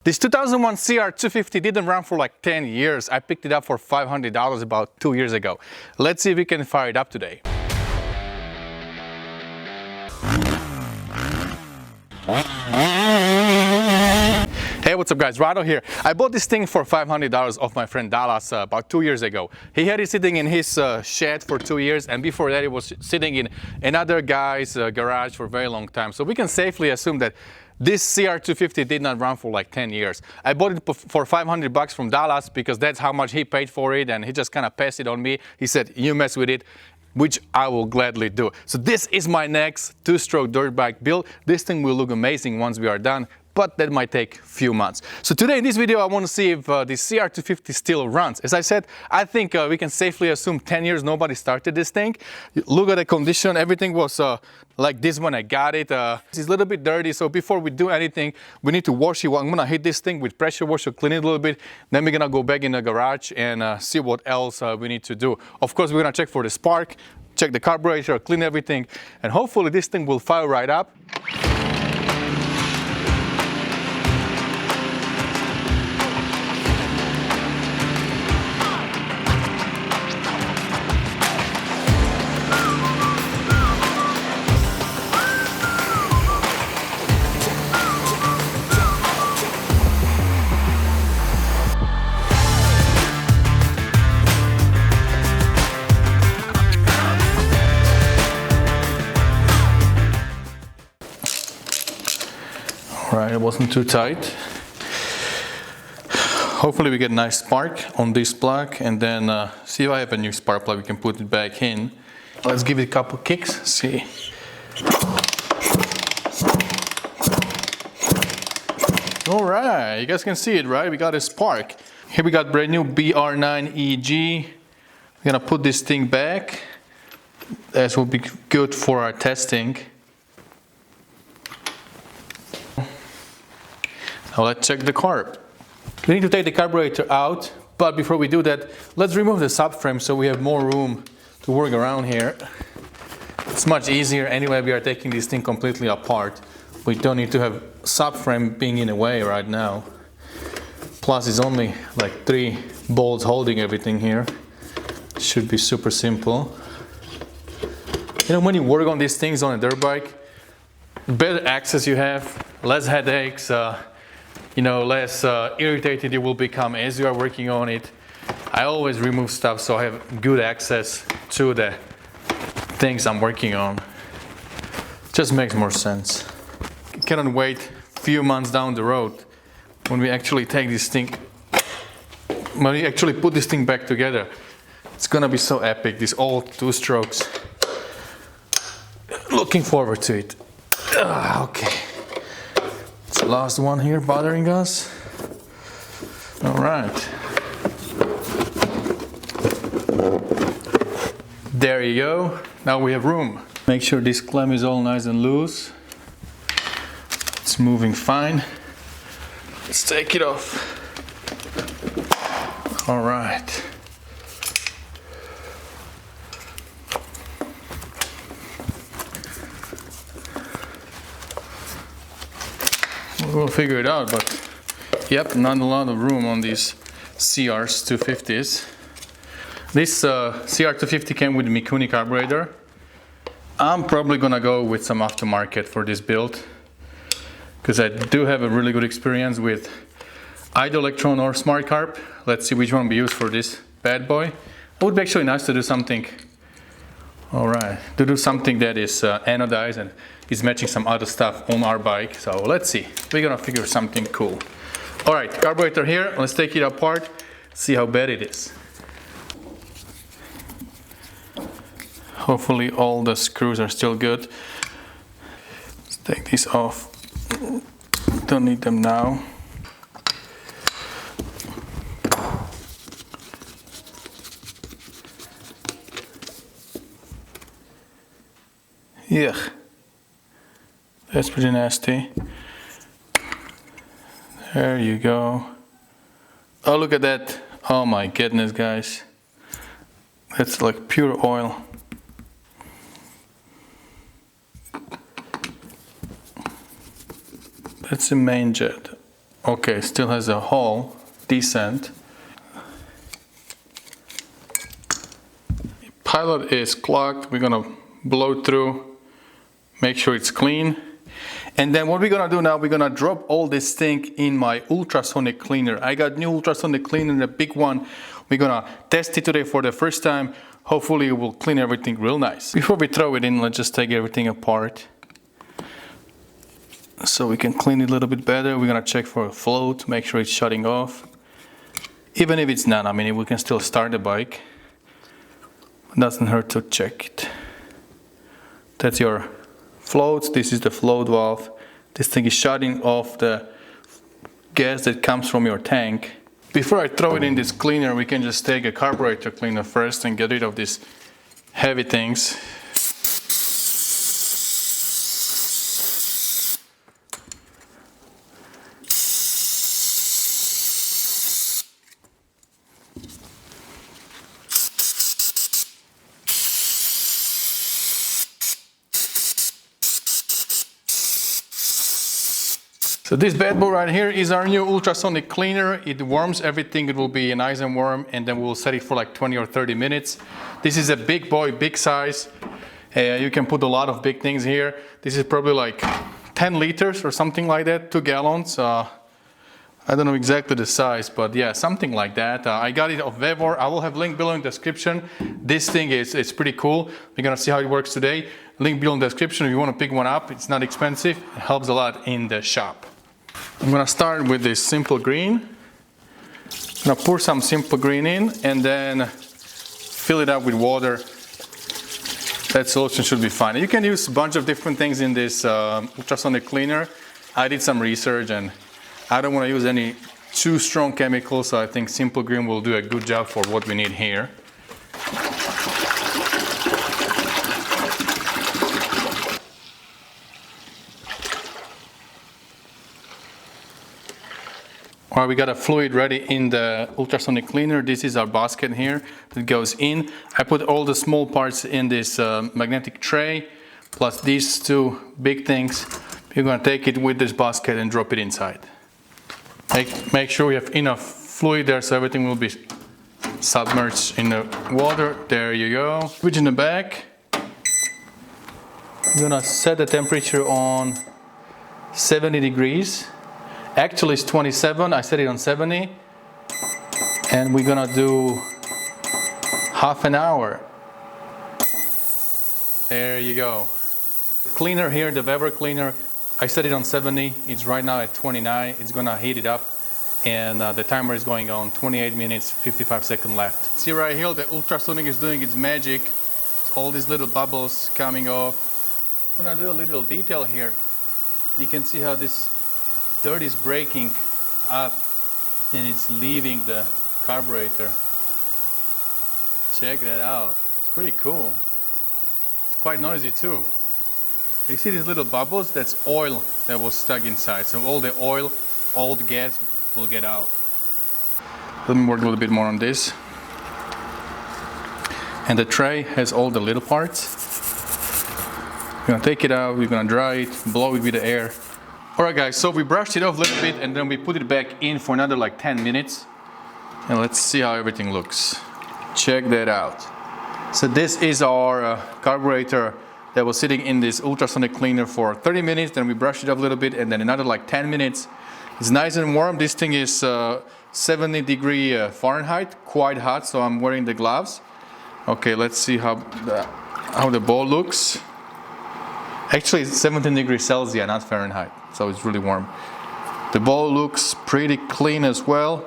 This 2001 CR250 didn't run for like 10 years. I picked it up for $500 about 2 years ago. Let's see if we can fire it up today. Hey, what's up guys, Rado here. I bought this thing for $500 off my friend Dallas about 2 years ago. He had it sitting in his shed for 2 years, and before that it was sitting in another guy's garage for a very long time. So we can safely assume that this CR250 did not run for like 10 years. I bought it for $500 from Dallas because that's how much he paid for it, and he just kind of passed it on me. He said, you mess with it, which I will gladly do. So this is my next two-stroke dirt bike build. This thing will look amazing once we are done, but that might take a few months. So today in this video I want to see if this CR250 still runs. As I said, I think we can safely assume 10 years nobody started this thing. Look at the condition, everything was like this when I got it. It's a little bit dirty, so before we do anything we need to wash it. Well, I'm gonna hit this thing with pressure washer, clean it a little bit, then we're gonna go back in the garage and see what else we need to do. Of course we're gonna check for the spark, check the carburetor, clean everything, and hopefully this thing will fire right up. Right, it wasn't too tight. Hopefully we get a nice spark on this plug, and then see if I have a new spark plug, we can put it back in. Let's give it a couple kicks, see. All right, you guys can see it, right? We got a spark. Here we got brand new BR9EG. We're gonna put this thing back. That will be good for our testing. Now let's check the carb. We need to take the carburetor out, but before we do that, let's remove the subframe so we have more room to work around here. It's much easier anyway, we are taking this thing completely apart. We don't need to have subframe being in the way right now. Plus it's only like 3 bolts holding everything here. Should be super simple. You know, when you work on these things on a dirt bike, better access you have, less headaches, you know, less irritated you will become as you are working on it. I always remove stuff so I have good access to the things I'm working on. Just makes more sense. Cannot wait a few months down the road when we actually take this thing, when we actually put this thing back together. It's gonna be so epic, these old 2 strokes. Looking forward to it. Okay. It's the last one here bothering us. All right. There you go. Now we have room. Make sure this clamp is all nice and loose. It's moving fine. Let's take it off. All right. We'll figure it out, but yep, not a lot of room on these CR250s. This CR250 came with a Mikuni carburetor. I'm probably gonna go with some aftermarket for this build because I do have a really good experience with either Electron or Smart Carb. Let's see which one we use for this bad boy. It would be actually nice to do something, all right, to do something that is anodized and is matching some other stuff on our bike. So let's see, we're gonna figure something cool. All right, carburetor here, let's take it apart, see how bad it is. Hopefully all the screws are still good. Let's take these off. Don't need them now. Yeah. That's pretty nasty. There you go. Oh, look at that. Oh my goodness, guys. That's like pure oil. That's the main jet. Okay, still has a hole, decent. Pilot is clogged. We're gonna blow through, make sure it's clean. And then what we're gonna do now, we're gonna drop all this thing in my ultrasonic cleaner. I got new ultrasonic cleaner, a big one. We're gonna test it today for the first time. Hopefully it will clean everything real nice. Before we throw it in, let's just take everything apart, so we can clean it a little bit better. We're gonna check for a float, make sure it's shutting off. Even if it's not, I mean, we can still start the bike. It doesn't hurt to check it. That's your floats. This is the float valve. This thing is shutting off the gas that comes from your tank. Before I throw it in this cleaner, we can just take a carburetor cleaner first and get rid of these heavy things. So this bad boy right here is our new ultrasonic cleaner. It warms everything. It will be nice and warm, and then we'll set it for like 20 or 30 minutes. This is a big boy, big size. You can put a lot of big things here. This is probably like 10 liters or something like that, 2 gallons. I don't know exactly the size, but yeah, something like that. I got it off Vevor. I will have link below in the description. This thing is pretty cool. We're gonna see how it works today. Link below in the description if you want to pick one up. It's not expensive. It helps a lot in the shop. I'm gonna start with this simple green. I'm gonna pour some simple green in and then fill it up with water. That solution should be fine. You can use a bunch of different things in this ultrasonic cleaner. I did some research and I don't want to use any too strong chemicals, so I think simple green will do a good job for what we need here. Alright, we got a fluid ready in the ultrasonic cleaner. This is our basket here that goes in. I put all the small parts in this magnetic tray, plus these two big things. You're gonna take it with this basket and drop it inside. Make sure we have enough fluid there so everything will be submerged in the water. There you go. Switch in the back. I'm gonna set the temperature on 70 degrees. Actually it's 27, I set it on 70. And we're gonna do half an hour. There you go. Cleaner here, the Vevor cleaner, I set it on 70. It's right now at 29. It's gonna heat it up. And the timer is going on, 28 minutes, 55 seconds left. See right here, the ultrasonic is doing its magic. It's all these little bubbles coming off. I'm gonna do a little detail here. You can see how this dirt is breaking up and it's leaving the carburetor. Check that out. It's pretty cool. It's quite noisy too. You see these little bubbles? That's oil that was stuck inside. So all the oil, all the gas will get out. Let me work a little bit more on this. And the tray has all the little parts. We're gonna take it out, we're gonna dry it, blow it with the air. Alright guys, so we brushed it off a little bit and then we put it back in for another like 10 minutes. And let's see how everything looks. Check that out. So this is our carburetor that was sitting in this ultrasonic cleaner for 30 minutes. Then we brushed it off a little bit and then another like 10 minutes. It's nice and warm. This thing is 70 degree Fahrenheit, quite hot, so I'm wearing the gloves. Okay, let's see how the ball looks. Actually, it's 17 degrees Celsius, not Fahrenheit, so it's really warm. The ball looks pretty clean as well.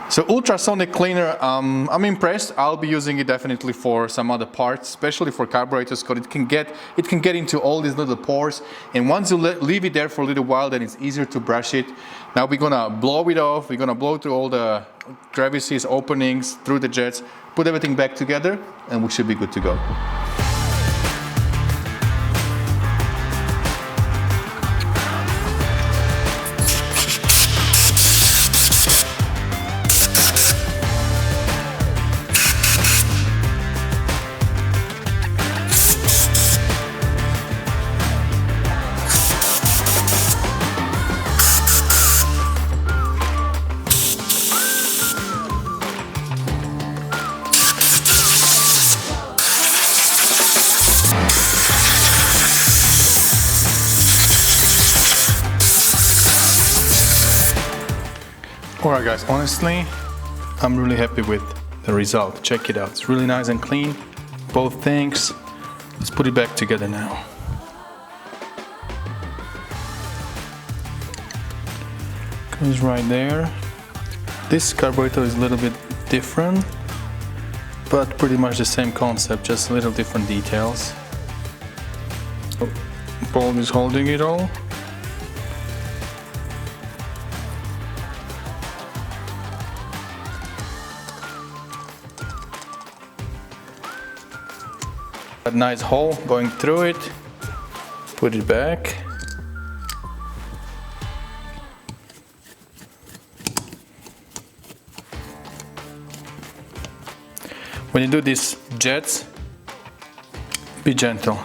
So ultrasonic cleaner, I'm impressed. I'll be using it definitely for some other parts, especially for carburetors, because it can get into all these little pores. And once you leave it there for a little while, then it's easier to brush it. Now we're gonna blow it off. We're gonna blow through all the crevices, openings, through the jets, put everything back together, and we should be good to go. Alright guys, honestly, I'm really happy with the result. Check it out. It's really nice and clean, both things. Let's put it back together now. Goes right there. This carburetor is a little bit different, but pretty much the same concept, just a little different details. Bolt is holding it all. A nice hole going through it. Put it back. When you do these jets, be gentle.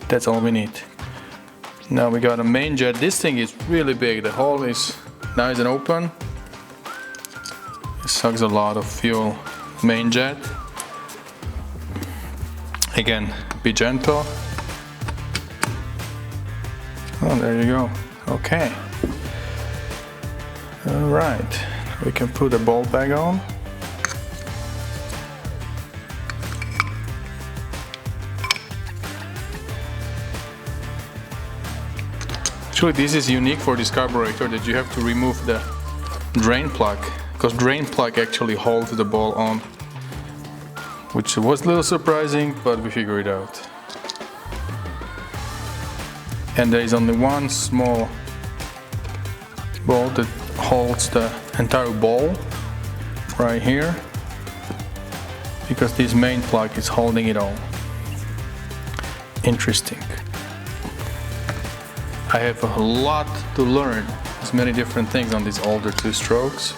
That's all we need. Now we got a main jet. This thing is really big. The hole is nice and open. It sucks a lot of fuel. Main jet. Again, be gentle. Oh, there you go. Okay. All right. We can put the bolt back on. Actually, this is unique for this carburetor, that you have to remove the drain plug, because drain plug actually holds the ball on, which was a little surprising, but we figured it out. And there is only one small bolt that holds the entire ball right here, because this main plug is holding it all. Interesting. I have a lot to learn. There's many different things on these older two strokes.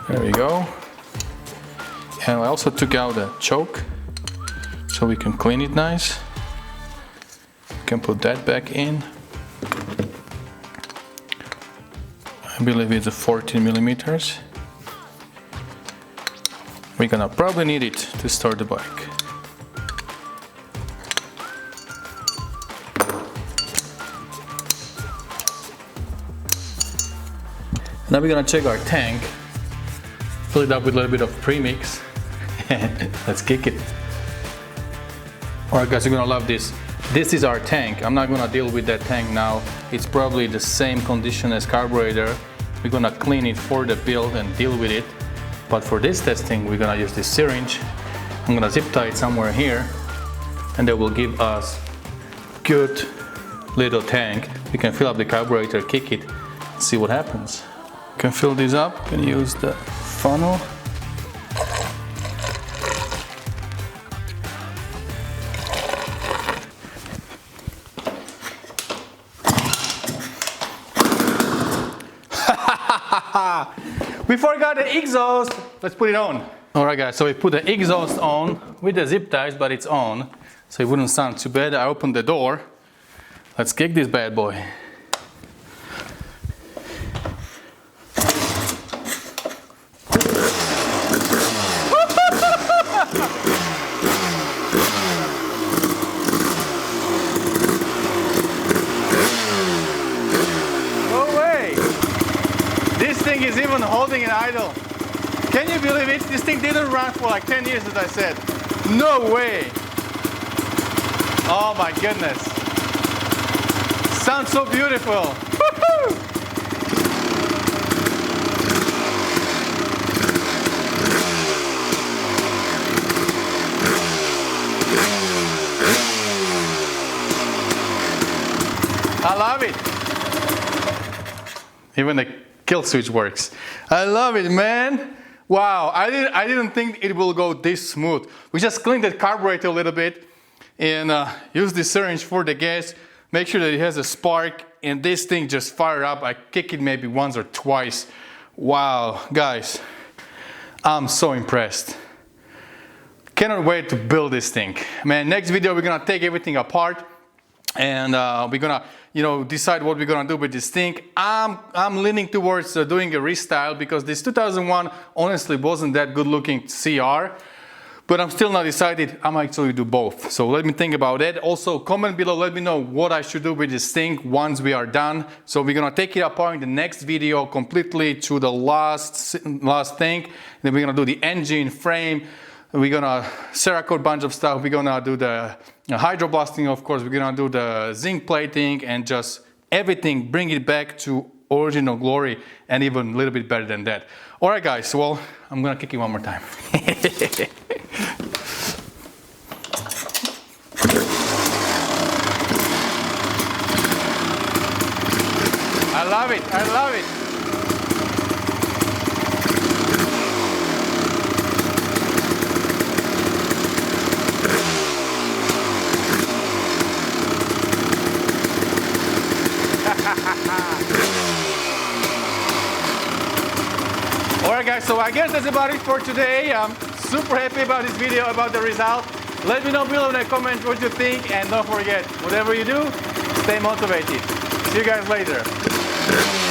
There we go. And I also took out the choke so we can clean it nice. We can put that back in. I believe it's a 14 millimeters. We're gonna probably need it to start the bike. Now we're gonna check our tank, fill it up with a little bit of premix. Let's kick it. Alright guys, you're gonna love this. This is our tank. I'm not gonna deal with that tank now. It's probably the same condition as carburetor. We're gonna clean it for the build and deal with it. But for this testing, we're gonna use this syringe. I'm gonna zip tie it somewhere here, and that will give us good little tank. We can fill up the carburetor, kick it, and see what happens. Can fill this up, can use the funnel. We forgot the exhaust. Let's put it on. Alright guys, so we put the exhaust on with the zip ties, but it's on, so it wouldn't sound too bad. I opened the door. Let's kick this bad boy. Is even holding an idle. Can you believe it? This thing didn't run for like 10 years, as I said. No way. Oh my goodness. Sounds so beautiful. Woo-hoo! I love it. Even the kill switch works. I love it, man. Wow, I didn't think it will go this smooth. We just cleaned the carburetor a little bit and use the syringe for the gas. Make sure that it has a spark, and this thing just fired up. I kick it maybe once or twice. Wow, guys, I'm so impressed. Cannot wait to build this thing. Man, next video we're gonna take everything apart, and we're gonna, decide what we're gonna do with this thing. I'm leaning towards doing a restyle, because this 2001 honestly wasn't that good looking CR, but I'm still not decided. I might actually do both. So let me think about it. Also, comment below, let me know what I should do with this thing once we are done. So we're gonna take it apart in the next video completely to the last thing. Then we're gonna do the engine, frame. We're gonna Cerakote bunch of stuff. We're gonna do the hydroblasting, of course. We're gonna do the zinc plating and just everything, bring it back to original glory and even a little bit better than that. All right, guys, well, I'm gonna kick it one more time. I love it, I love it. Alright guys, so I guess that's about it for today. I'm super happy about this video, about the result. Let me know below in the comments what you think, and don't forget, whatever you do, stay motivated. See you guys later.